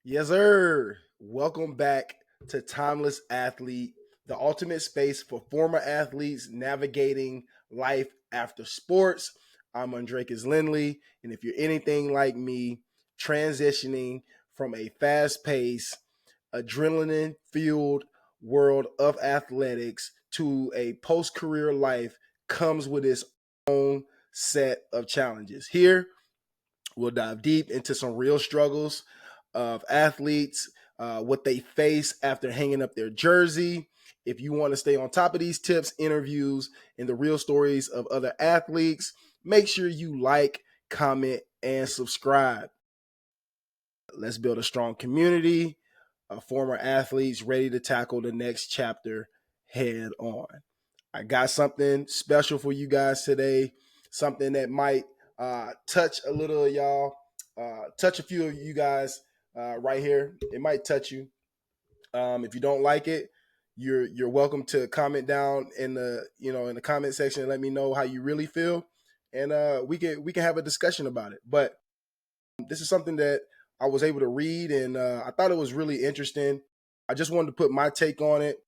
Yes, sir. Welcome back to Timeless Athlete, the ultimate space for former athletes navigating life after sports. I'm Andrecus Lindley, and if you're anything like me, transitioning from a fast paced, adrenaline fueled world of athletics to a post career life comes with its own set of challenges. Here, we'll dive deep into some real struggles of athletes, what they face after hanging up their jersey. If you want to stay on top of these tips, interviews, and the real stories of other athletes, make sure you like, comment, and subscribe. Let's build a strong community of former athletes ready to tackle the next chapter head on. I got something special for you guys today, something that might touch a little of y'all, touch a few of you guys right here. It might touch you. If you don't like it, you're welcome to comment down in the comment section and let me know how you really feel, and we can have a discussion about it. But this is something that I was able to read, and I thought it was really interesting. I just wanted to put my take on it.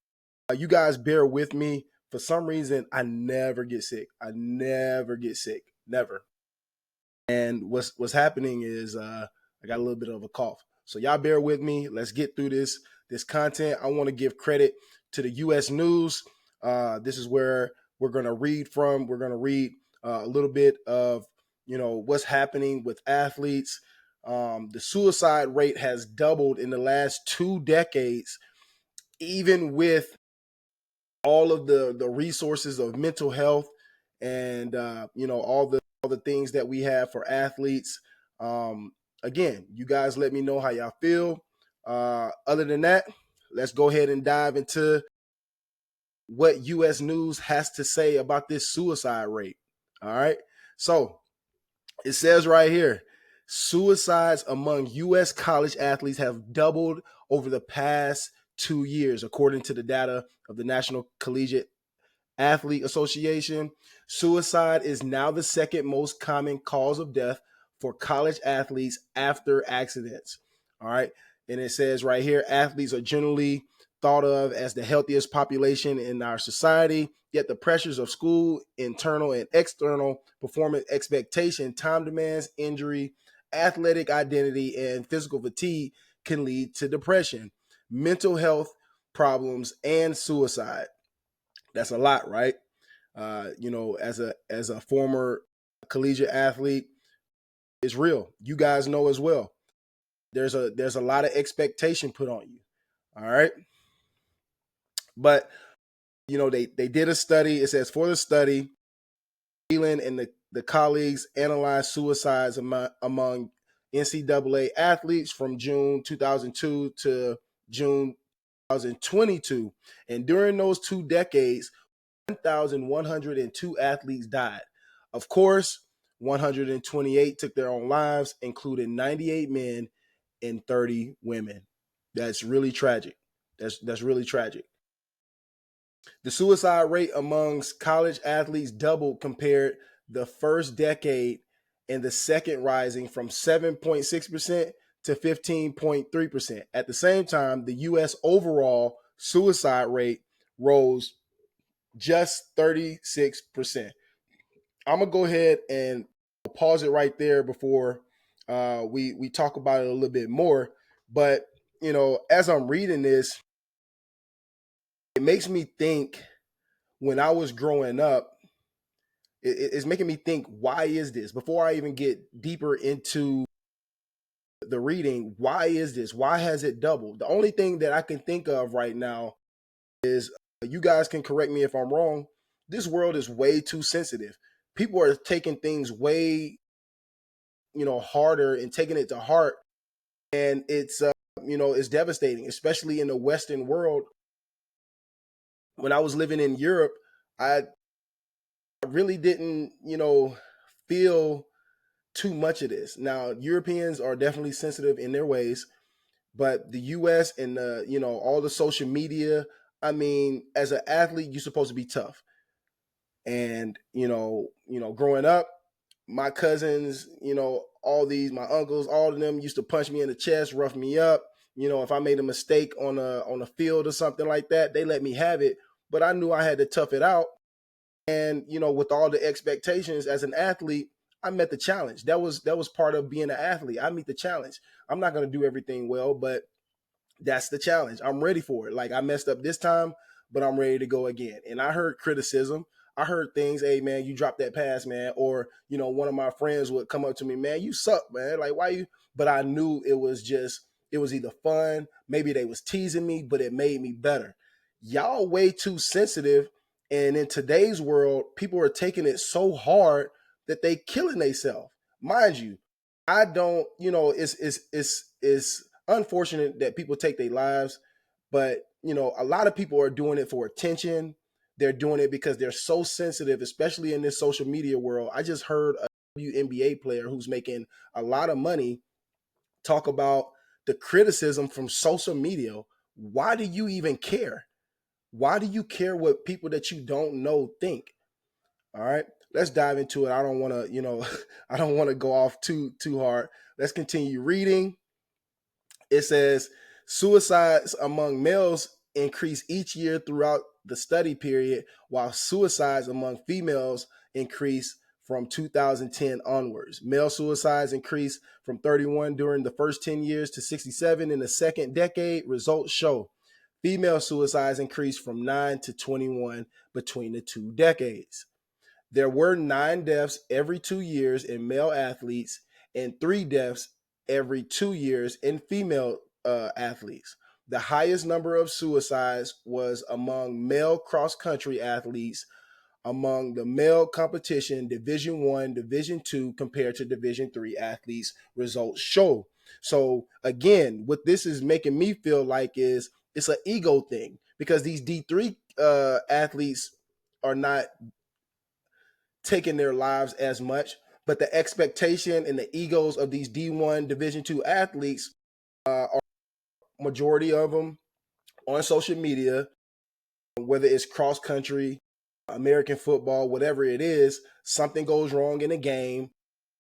You guys bear with me. For some reason, I never get sick. I never get sick, never. And what's happening is I got a little bit of a cough. So y'all bear with me. Let's get through this content. I want to give credit to the U.S. News. This is where we're going to read from. We're going to read a little bit of what's happening with athletes. The suicide rate has doubled in the last 2 decades, even with all of the resources of mental health and all the things that we have for athletes. Again, you guys let me know how y'all feel. Other than that, let's go ahead and dive into what US News has to say about this suicide rate. All right. So it says right here, suicides among US college athletes have doubled over the past 2 years, according to the data of the National Collegiate Athlete Association. Suicide is now the second most common cause of death for college athletes after accidents. All right. And it says right here, athletes are generally thought of as the healthiest population in our society, yet the pressures of school, internal and external performance expectation, time demands, injury, athletic identity, and physical fatigue can lead to depression, mental health problems, and suicide. That's a lot, right? As a former collegiate athlete, it's real. You guys know as well. There's a lot of expectation put on you. All right. But they did a study. It says for the study, Leland and the colleagues analyzed suicides among NCAA athletes from June 2002 to June 2022. And during those 2 decades, 1,102 athletes died. Of course, 128 took their own lives, including 98 men and 30 women. That's really tragic. That's really tragic. The suicide rate amongst college athletes doubled compared the first decade, and the second rising from 7.6% to 15.3%. At the same time, the US overall suicide rate rose just 36%. I'm gonna go ahead and pause it right there before we talk about it a little bit more. But as I'm reading this, it makes me think when I was growing up. It's making me think, why is this? Before I even get deeper into the reading, why is this? Why has it doubled? The only thing that I can think of right now is, you guys can correct me if I'm wrong. This world is way too sensitive. People are taking things way, harder and taking it to heart, and it's devastating, especially in the Western world. When I was living in Europe, I really didn't, feel too much of this. Now, Europeans are definitely sensitive in their ways, but the US and all the social media, I mean, as an athlete, you're supposed to be tough. And growing up, my cousins, my uncles, all of them used to punch me in the chest, rough me up. If I made a mistake on a field or something like that, they let me have it. But I knew I had to tough it out. And with all the expectations as an athlete, I met the challenge. That was part of being an athlete. I meet the challenge. I'm not going to do everything well, but that's the challenge. I'm ready for it. Like, I messed up this time, but I'm ready to go again. And I heard criticism. I heard things, hey man, you dropped that pass, man. Or, one of my friends would come up to me, man, you suck, man. Like, why you? But I knew it was either fun, maybe they was teasing me, but it made me better. Y'all way too sensitive. And in today's world, people are taking it so hard that they killing themselves. Mind you, I don't, it's unfortunate that people take their lives, but a lot of people are doing it for attention. They're doing it because they're so sensitive, especially in this social media world. I just heard a WNBA player who's making a lot of money talk about the criticism from social media. Why do you even care? Why do you care what people that you don't know think? All right, let's dive into it. I don't want to, I don't want to go off too hard. Let's continue reading. It says suicides among males increase each year throughout the study period, while suicides among females increase from 2010 onwards. Male suicides increased from 31 during the first 10 years to 67 in the second decade. Results show female suicides increased from 9 to 21 between the two decades. There were 9 deaths every 2 years in male athletes and 3 deaths every 2 years in female athletes. The highest number of suicides was among male cross-country athletes among the male competition Division 1, Division 2 compared to Division 3 athletes, results show. So again, what this is making me feel like is it's an ego thing, because these D3 athletes are not taking their lives as much, but the expectation and the egos of these D1 Division 2 athletes are majority of them on social media, whether it's cross country, American football, whatever it is. Something goes wrong in a game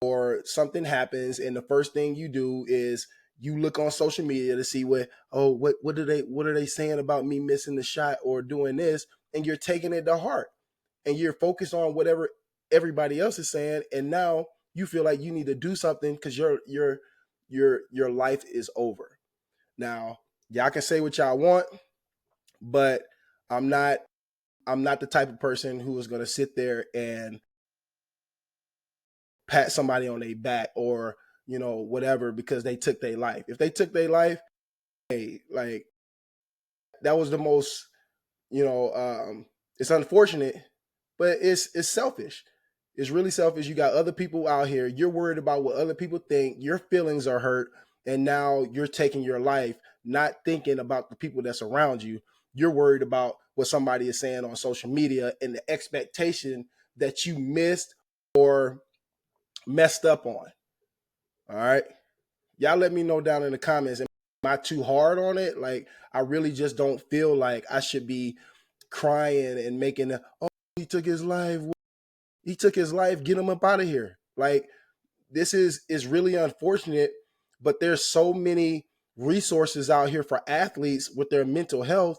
or something happens, and the first thing you do is you look on social media to see what are they saying about me missing the shot or doing this, and you're taking it to heart and you're focused on whatever everybody else is saying, and now you feel like you need to do something because your life is over. Now, y'all can say what y'all want, but I'm not the type of person who is going to sit there and pat somebody on their back or whatever because they took their life. If they took their life, hey, like, that was the most, it's unfortunate, but it's selfish. It's really selfish. You got other people out here. You're worried about what other people think. Your feelings are hurt, and now you're taking your life, not thinking about the people that's around you. You're worried about what somebody is saying on social media and the expectation that you missed or messed up on. All right. Y'all let me know down in the comments. Am I too hard on it? Like, I really just don't feel like I should be crying and making he took his life. He took his life. Get him up out of here. Like, this is really unfortunate, but there's so many resources out here for athletes with their mental health.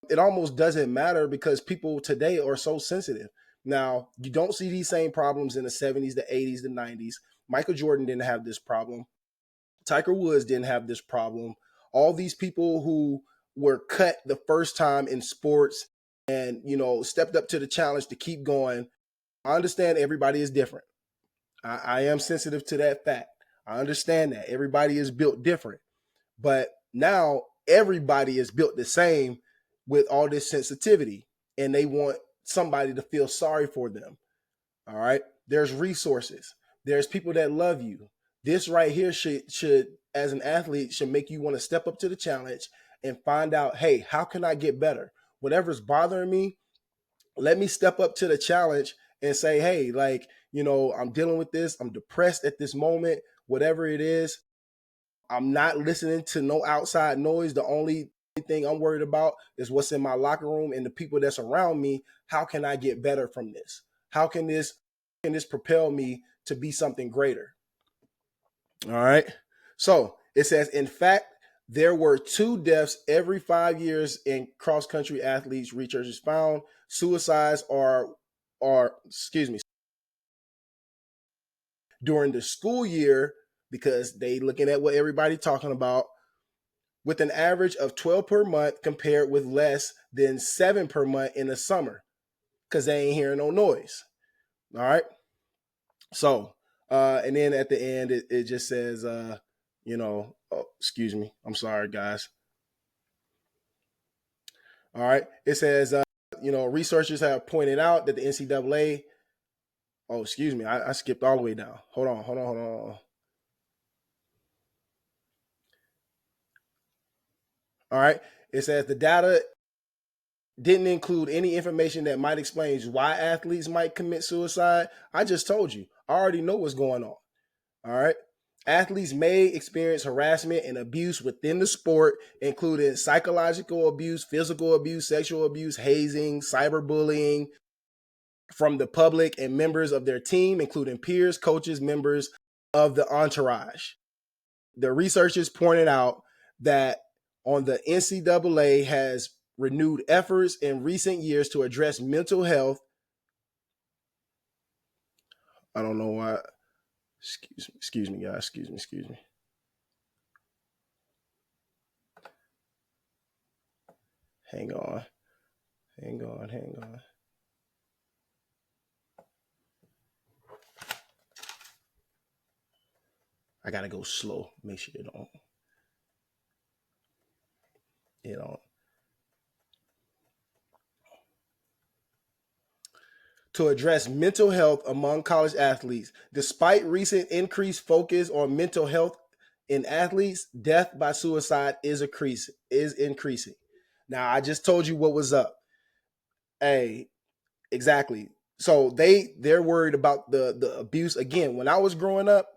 It almost doesn't matter because people today are so sensitive. Now, you don't see these same problems in the 70s, the 80s, the 90s. Michael Jordan didn't have this problem. Tiger Woods didn't have this problem. All these people who were cut the first time in sports and, stepped up to the challenge to keep going. I understand everybody is different. I am sensitive to that fact. I understand that everybody is built different, but now everybody is built the same with all this sensitivity, and they want somebody to feel sorry for them. All right. There's resources. There's people that love you. This right here should as an athlete should make you want to step up to the challenge and find out, hey, how can I get better? Whatever's bothering me, let me step up to the challenge and say, hey, like, I'm dealing with this. I'm depressed at this moment, whatever it is. I'm not listening to no outside noise. The only thing I'm worried about is what's in my locker room and the people that's around me. How can I get better from this? How can this propel me to be something greater? All right. So it says, in fact, there were 2 deaths every 5 years in cross country athletes. Researchers found suicides are excuse me during the school year because they looking at what everybody talking about with an average of 12 per month compared with less than 7 per month in the summer because they ain't hearing no noise. All right. So, and then at the end, it just says, oh, excuse me. I'm sorry, guys. All right. It says, researchers have pointed out that the NCAA, oh, excuse me. I skipped all the way down. Hold on. All right. It says the data didn't include any information that might explain why athletes might commit suicide. I just told you. I already know what's going on. All right. Athletes may experience harassment and abuse within the sport, including psychological abuse, physical abuse, sexual abuse, hazing, cyberbullying from the public and members of their team, including peers, coaches, members of the entourage. The researchers pointed out that on the NCAA has renewed efforts in recent years to address mental health. I don't know why. Excuse me, guys. Excuse me. Hang on. Hang on. I gotta go slow. Make sure it don't. To address mental health among college athletes. Despite recent increased focus on mental health in athletes, death by suicide is increasing. Now, I just told you what was up. Hey, exactly. So they're worried about the abuse again. When I was growing up,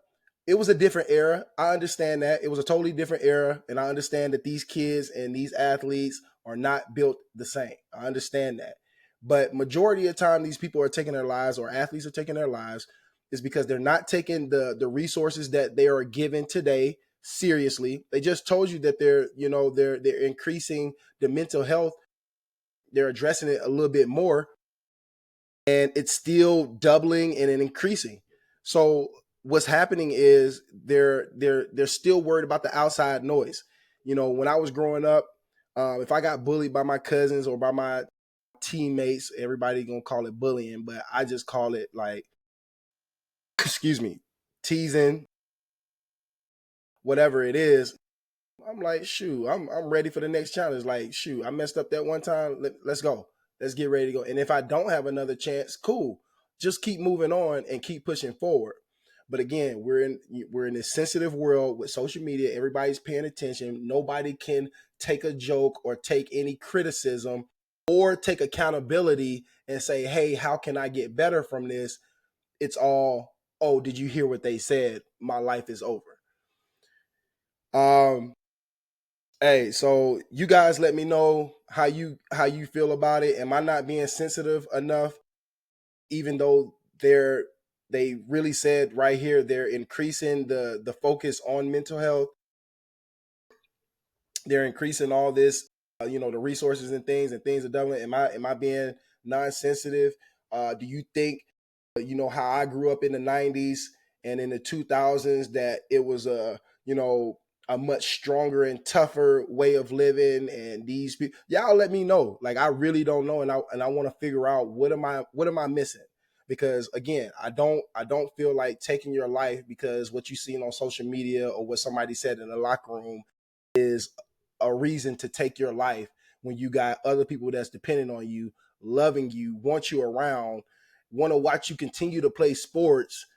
it was a different era. I understand that. It was a totally different era, and I understand that these kids and these athletes are not built the same. I understand that. But majority of the time these people are taking their lives or athletes are taking their lives is because they're not taking the resources that they are given today seriously. They just told you that they're increasing the mental health. They're addressing it a little bit more and it's still doubling and increasing. So what's happening is they're still worried about the outside noise. When I was growing up, if I got bullied by my cousins or by my teammates, everybody gonna call it bullying, but I just call it like, excuse me, teasing, whatever it is. I'm like, shoot, I'm ready for the next challenge. Like, shoot, I messed up that one time. Let's go. Let's get ready to go. And if I don't have another chance, cool. Just keep moving on and keep pushing forward. But again, we're in this sensitive world with social media. Everybody's paying attention. Nobody can take a joke or take any criticism or take accountability and say, hey, how can I get better from this? It's all, oh, did you hear what they said? My life is over. Hey, so you guys let me know how you feel about it. Am I not being sensitive enough? Even though they really said right here they're increasing the focus on mental health. They're increasing all this, the resources and things are doubling. Am I being non-sensitive? Do you think, how I grew up in the '90s and in the 2000s that it was a much stronger and tougher way of living, and these people, y'all let me know. Like, I really don't know, and I want to figure out what am I missing? Because again, I don't feel like taking your life because what you seen on social media or what somebody said in the locker room is a reason to take your life when you got other people that's dependent on you, loving you, want you around, want to watch you continue to play sports.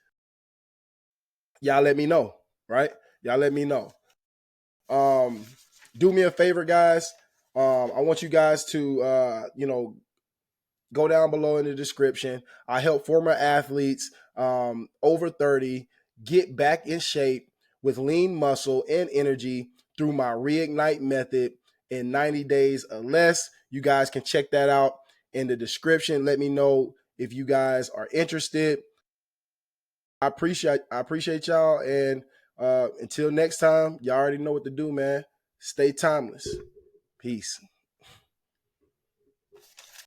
Y'all let me know, right? Y'all let me know. Um, do me a favor, guys. I want you guys to go down below in the description. I help former athletes over 30 get back in shape with lean muscle and energy through my Reignite Method in 90 days or less. You guys can check that out in the description. Let me know if you guys are interested. I appreciate y'all, and Until next time, y'all already know what to do, man. Stay timeless. Peace.